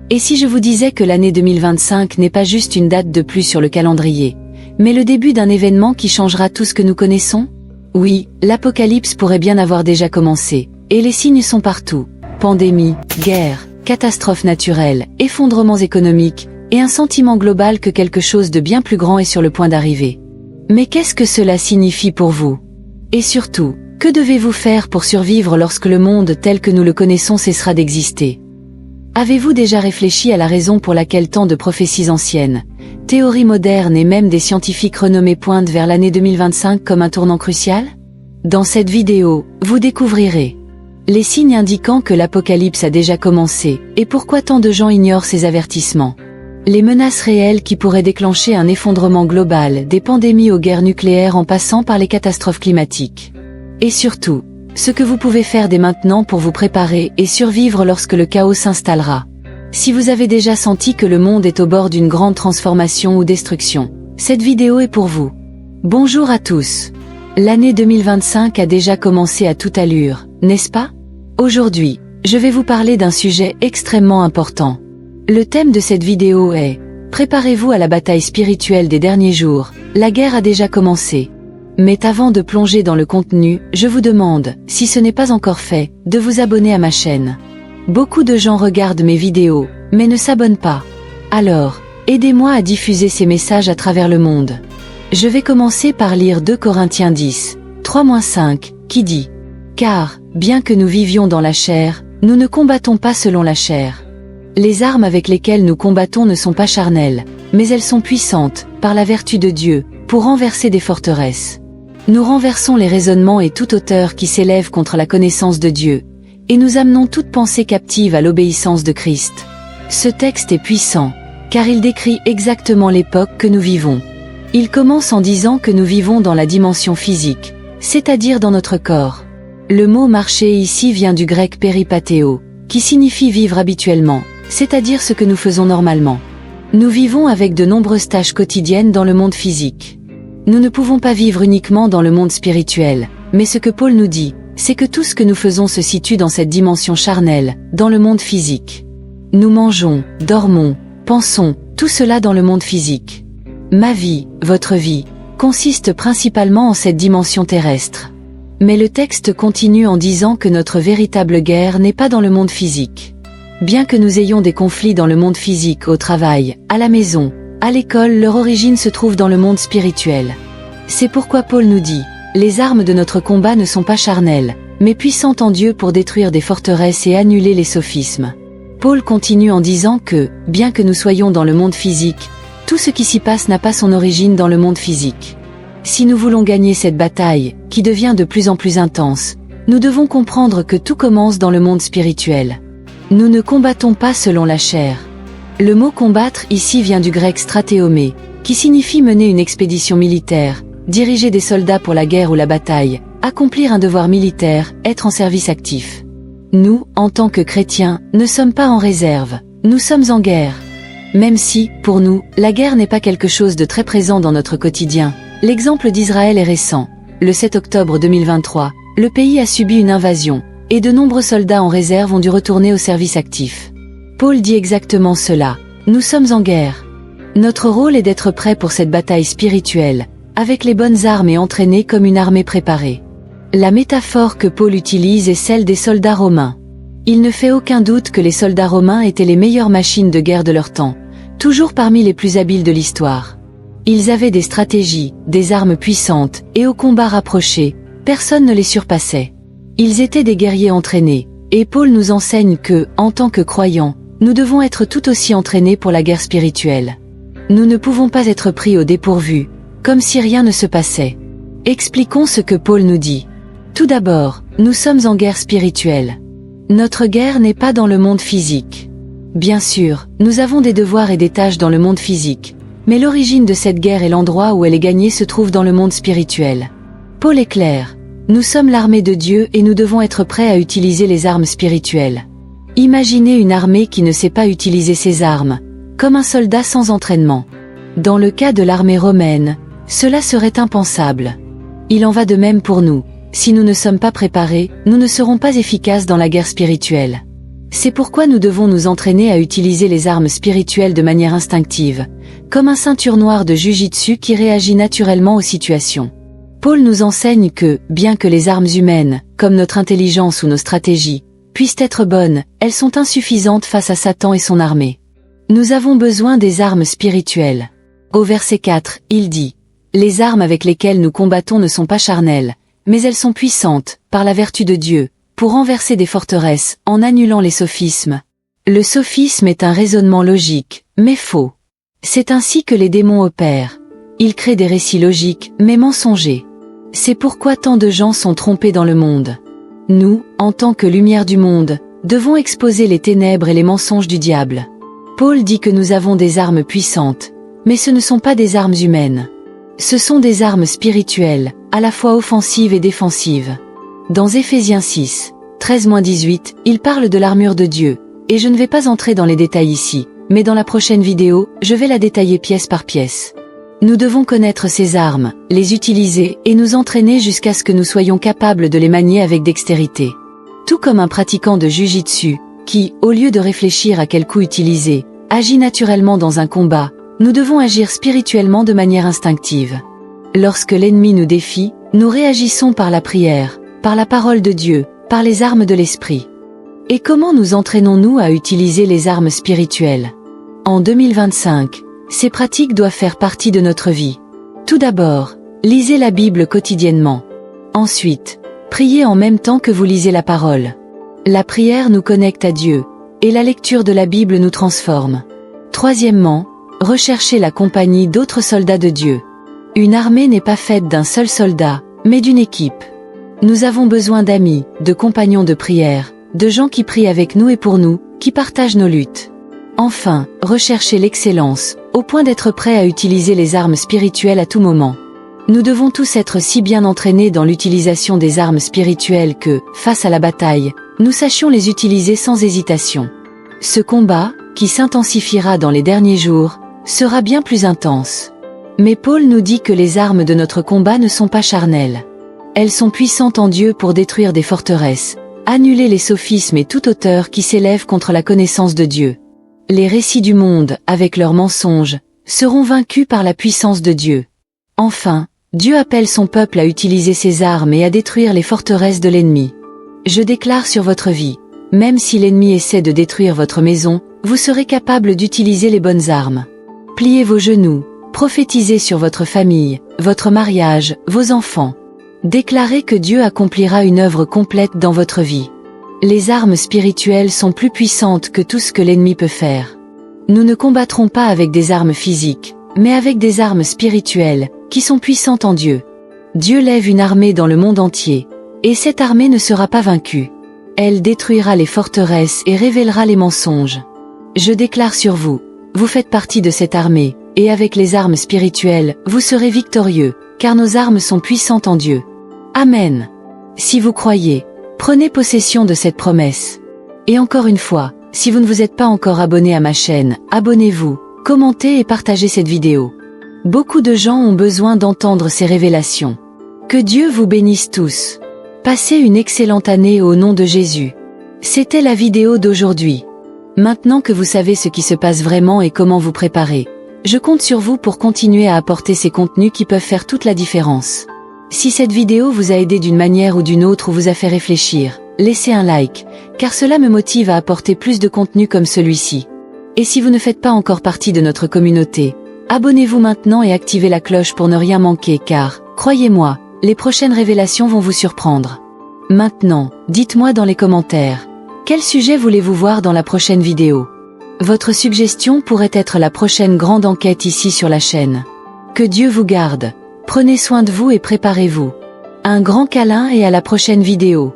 Et si je vous disais que l'année 2025 n'est pas juste une date de plus sur le calendrier, mais le début d'un événement qui changera tout ce que nous connaissons? Oui, l'apocalypse pourrait bien avoir déjà commencé, et les signes sont partout. Pandémie, guerre, catastrophes naturelles, effondrements économiques, et un sentiment global que quelque chose de bien plus grand est sur le point d'arriver. Mais qu'est-ce que cela signifie pour vous? Et surtout, que devez-vous faire pour survivre lorsque le monde tel que nous le connaissons cessera d'exister? Avez-vous déjà réfléchi à la raison pour laquelle tant de prophéties anciennes, théories modernes et même des scientifiques renommés pointent vers l'année 2025 comme un tournant crucial? Dans cette vidéo, vous découvrirez les signes indiquant que l'apocalypse a déjà commencé, et pourquoi tant de gens ignorent ces avertissements. Les menaces réelles qui pourraient déclencher un effondrement global, des pandémies aux guerres nucléaires en passant par les catastrophes climatiques. Et surtout, ce que vous pouvez faire dès maintenant pour vous préparer et survivre lorsque le chaos s'installera. Si vous avez déjà senti que le monde est au bord d'une grande transformation ou destruction, cette vidéo est pour vous. Bonjour à tous. L'année 2025 a déjà commencé à toute allure, n'est-ce pas? Aujourd'hui, je vais vous parler d'un sujet extrêmement important. Le thème de cette vidéo est « Préparez-vous à la bataille spirituelle des derniers jours, la guerre a déjà commencé ». Mais avant de plonger dans le contenu, je vous demande, si ce n'est pas encore fait, de vous abonner à ma chaîne. Beaucoup de gens regardent mes vidéos, mais ne s'abonnent pas. Alors, aidez-moi à diffuser ces messages à travers le monde. Je vais commencer par lire 2 Corinthiens 10, 3-5, qui dit « Car, bien que nous vivions dans la chair, nous ne combattons pas selon la chair. Les armes avec lesquelles nous combattons ne sont pas charnelles, mais elles sont puissantes, par la vertu de Dieu, pour renverser des forteresses. Nous renversons les raisonnements et toute hauteur qui s'élève contre la connaissance de Dieu, et nous amenons toute pensée captive à l'obéissance de Christ. » Ce texte est puissant, car il décrit exactement l'époque que nous vivons. Il commence en disant que nous vivons dans la dimension physique, c'est-à-dire dans notre corps. Le mot marcher ici vient du grec péripathéo, qui signifie vivre habituellement, c'est-à-dire ce que nous faisons normalement. Nous vivons avec de nombreuses tâches quotidiennes dans le monde physique. Nous ne pouvons pas vivre uniquement dans le monde spirituel, mais ce que Paul nous dit, c'est que tout ce que nous faisons se situe dans cette dimension charnelle, dans le monde physique. Nous mangeons, dormons, pensons, tout cela dans le monde physique. Ma vie, votre vie, consiste principalement en cette dimension terrestre. Mais le texte continue en disant que notre véritable guerre n'est pas dans le monde physique. Bien que nous ayons des conflits dans le monde physique, au travail, à la maison, à l'école, leur origine se trouve dans le monde spirituel. C'est pourquoi Paul nous dit, les armes de notre combat ne sont pas charnelles, mais puissantes en Dieu pour détruire des forteresses et annuler les sophismes. Paul continue en disant que, bien que nous soyons dans le monde physique, tout ce qui s'y passe n'a pas son origine dans le monde physique. Si nous voulons gagner cette bataille, qui devient de plus en plus intense, nous devons comprendre que tout commence dans le monde spirituel. Nous ne combattons pas selon la chair. Le mot combattre ici vient du grec stratéomé, qui signifie mener une expédition militaire, diriger des soldats pour la guerre ou la bataille, accomplir un devoir militaire, être en service actif. Nous, en tant que chrétiens, ne sommes pas en réserve, nous sommes en guerre. Même si, pour nous, la guerre n'est pas quelque chose de très présent dans notre quotidien, l'exemple d'Israël est récent. Le 7 octobre 2023, le pays a subi une invasion, et de nombreux soldats en réserve ont dû retourner au service actif. Paul dit exactement cela, nous sommes en guerre. Notre rôle est d'être prêts pour cette bataille spirituelle, avec les bonnes armes et entraînés comme une armée préparée. La métaphore que Paul utilise est celle des soldats romains. Il ne fait aucun doute que les soldats romains étaient les meilleures machines de guerre de leur temps, toujours parmi les plus habiles de l'histoire. Ils avaient des stratégies, des armes puissantes, et au combat rapproché, personne ne les surpassait. Ils étaient des guerriers entraînés, et Paul nous enseigne que, en tant que croyants, nous devons être tout aussi entraînés pour la guerre spirituelle. Nous ne pouvons pas être pris au dépourvu, comme si rien ne se passait. Expliquons ce que Paul nous dit. Tout d'abord, nous sommes en guerre spirituelle. Notre guerre n'est pas dans le monde physique. Bien sûr, nous avons des devoirs et des tâches dans le monde physique, mais l'origine de cette guerre et l'endroit où elle est gagnée se trouve dans le monde spirituel. Paul est clair. Nous sommes l'armée de Dieu et nous devons être prêts à utiliser les armes spirituelles. Imaginez une armée qui ne sait pas utiliser ses armes, comme un soldat sans entraînement. Dans le cas de l'armée romaine, cela serait impensable. Il en va de même pour nous. Si nous ne sommes pas préparés, nous ne serons pas efficaces dans la guerre spirituelle. C'est pourquoi nous devons nous entraîner à utiliser les armes spirituelles de manière instinctive, comme un ceinture noire de jujitsu qui réagit naturellement aux situations. Paul nous enseigne que, bien que les armes humaines, comme notre intelligence ou nos stratégies, puissent être bonnes, elles sont insuffisantes face à Satan et son armée. Nous avons besoin des armes spirituelles. Au verset 4, il dit « Les armes avec lesquelles nous combattons ne sont pas charnelles, mais elles sont puissantes, par la vertu de Dieu, pour renverser des forteresses, en annulant les sophismes. » Le sophisme est un raisonnement logique, mais faux. C'est ainsi que les démons opèrent. Ils créent des récits logiques, mais mensongers. C'est pourquoi tant de gens sont trompés dans le monde. Nous, en tant que lumière du monde, devons exposer les ténèbres et les mensonges du diable. Paul dit que nous avons des armes puissantes, mais ce ne sont pas des armes humaines. Ce sont des armes spirituelles, à la fois offensives et défensives. Dans Éphésiens 6, 13-18, il parle de l'armure de Dieu, et je ne vais pas entrer dans les détails ici, mais dans la prochaine vidéo, je vais la détailler pièce par pièce. Nous devons connaître ces armes, les utiliser et nous entraîner jusqu'à ce que nous soyons capables de les manier avec dextérité. Tout comme un pratiquant de jujitsu, qui, au lieu de réfléchir à quel coup utiliser, agit naturellement dans un combat, nous devons agir spirituellement de manière instinctive. Lorsque l'ennemi nous défie, nous réagissons par la prière, par la parole de Dieu, par les armes de l'esprit. Et comment nous entraînons-nous à utiliser les armes spirituelles? En 2025, ces pratiques doivent faire partie de notre vie. Tout d'abord, lisez la Bible quotidiennement. Ensuite, priez en même temps que vous lisez la parole. La prière nous connecte à Dieu, et la lecture de la Bible nous transforme. Troisièmement, recherchez la compagnie d'autres soldats de Dieu. Une armée n'est pas faite d'un seul soldat, mais d'une équipe. Nous avons besoin d'amis, de compagnons de prière, de gens qui prient avec nous et pour nous, qui partagent nos luttes. Enfin, recherchez l'excellence, au point d'être prêt à utiliser les armes spirituelles à tout moment. Nous devons tous être si bien entraînés dans l'utilisation des armes spirituelles que, face à la bataille, nous sachions les utiliser sans hésitation. Ce combat, qui s'intensifiera dans les derniers jours, sera bien plus intense. Mais Paul nous dit que les armes de notre combat ne sont pas charnelles. Elles sont puissantes en Dieu pour détruire des forteresses, annuler les sophismes et toute hauteur qui s'élève contre la connaissance de Dieu. Les récits du monde, avec leurs mensonges, seront vaincus par la puissance de Dieu. Enfin, Dieu appelle son peuple à utiliser ses armes et à détruire les forteresses de l'ennemi. Je déclare sur votre vie, même si l'ennemi essaie de détruire votre maison, vous serez capable d'utiliser les bonnes armes. Pliez vos genoux, prophétisez sur votre famille, votre mariage, vos enfants. Déclarez que Dieu accomplira une œuvre complète dans votre vie. Les armes spirituelles sont plus puissantes que tout ce que l'ennemi peut faire. Nous ne combattrons pas avec des armes physiques, mais avec des armes spirituelles, qui sont puissantes en Dieu. Dieu lève une armée dans le monde entier, et cette armée ne sera pas vaincue. Elle détruira les forteresses et révélera les mensonges. Je déclare sur vous, vous faites partie de cette armée, et avec les armes spirituelles, vous serez victorieux, car nos armes sont puissantes en Dieu. Amen. Si vous croyez, prenez possession de cette promesse. Et encore une fois, si vous ne vous êtes pas encore abonné à ma chaîne, abonnez-vous, commentez et partagez cette vidéo. Beaucoup de gens ont besoin d'entendre ces révélations. Que Dieu vous bénisse tous. Passez une excellente année au nom de Jésus. C'était la vidéo d'aujourd'hui. Maintenant que vous savez ce qui se passe vraiment et comment vous préparer, je compte sur vous pour continuer à apporter ces contenus qui peuvent faire toute la différence. Si cette vidéo vous a aidé d'une manière ou d'une autre ou vous a fait réfléchir, laissez un like, car cela me motive à apporter plus de contenu comme celui-ci. Et si vous ne faites pas encore partie de notre communauté, abonnez-vous maintenant et activez la cloche pour ne rien manquer car, croyez-moi, les prochaines révélations vont vous surprendre. Maintenant, dites-moi dans les commentaires, quel sujet voulez-vous voir dans la prochaine vidéo? Votre suggestion pourrait être la prochaine grande enquête ici sur la chaîne. Que Dieu vous garde. Prenez soin de vous et préparez-vous. Un grand câlin et à la prochaine vidéo.